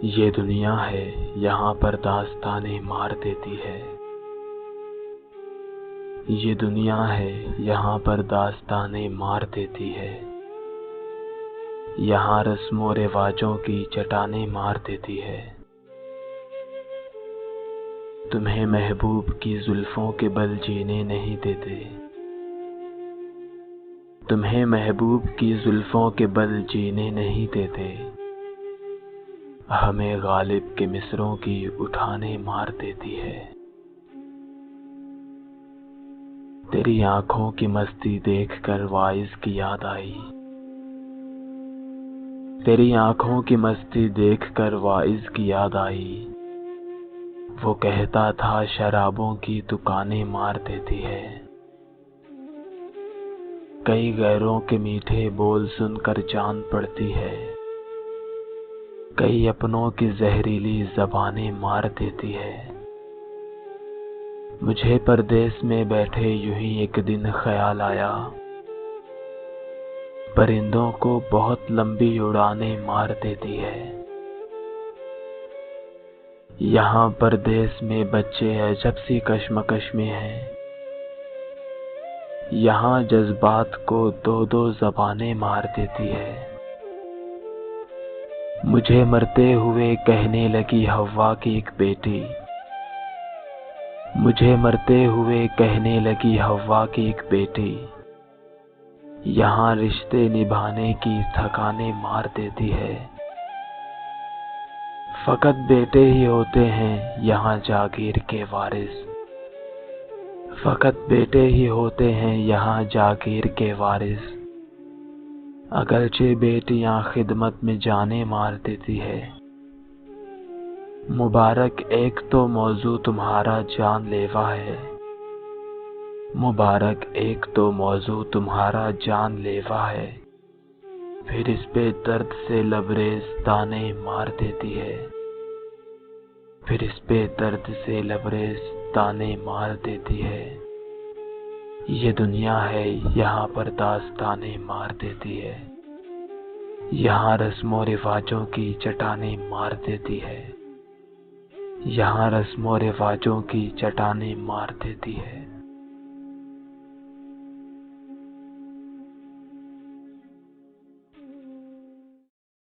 ये दुनिया है, यहाँ पर दास्तानें मार देती है। ये दुनिया है, यहाँ पर दास्तानें मार देती है। यहाँ रस्मों रिवाजों की चट्टानें मार देती है। तुम्हें महबूब की जुल्फों के बल जीने नहीं देते। तुम्हें महबूब की जुल्फों के बल जीने नहीं देते। हमें गालिब के मिसरों की उठाने मार देती है। तेरी आंखों की मस्ती देखकर वाइज की याद आई। तेरी आंखों की मस्ती देखकर वाइज की याद आई। वो कहता था शराबों की दुकानें मार देती है। कई गैरों के मीठे बोल सुनकर जान पड़ती है। कई अपनों की जहरीली ज़बानें मार देती है। मुझे परदेस में बैठे यूं ही एक दिन ख्याल आया। परिंदों को बहुत लंबी उड़ानें मार देती है। यहाँ परदेस में बच्चे अजब सी कश्मकश में हैं। यहाँ जज्बात को दो दो ज़बानें मार देती है। मुझे मरते हुए कहने लगी हव्वा की एक बेटी। मुझे मरते हुए कहने लगी हव्वा की एक बेटी। यहाँ रिश्ते निभाने की थकाने मार देती है। फकत बेटे ही होते हैं यहाँ जागीर के वारिस। फकत बेटे ही होते हैं यहाँ जागीर के वारिस। अगरचे बेटियां खिदमत में जाने मार देती है। मुबारक एक तो मौजू तुम्हारा जानलेवा है। मुबारक एक तो मौजू तुम्हारा जानलेवा है। फिर इस पे दर्द से लबरेज ताने मार देती है। फिर इस पे दर्द से लबरेज ताने मार देती है। ये दुनिया है, यहाँ पर दास्तानें मार देती है। यहाँ रस्मों रिवाजों की चट्टानें मार देती है। यहाँ रस्मों रिवाजों की चट्टानें मार देती है।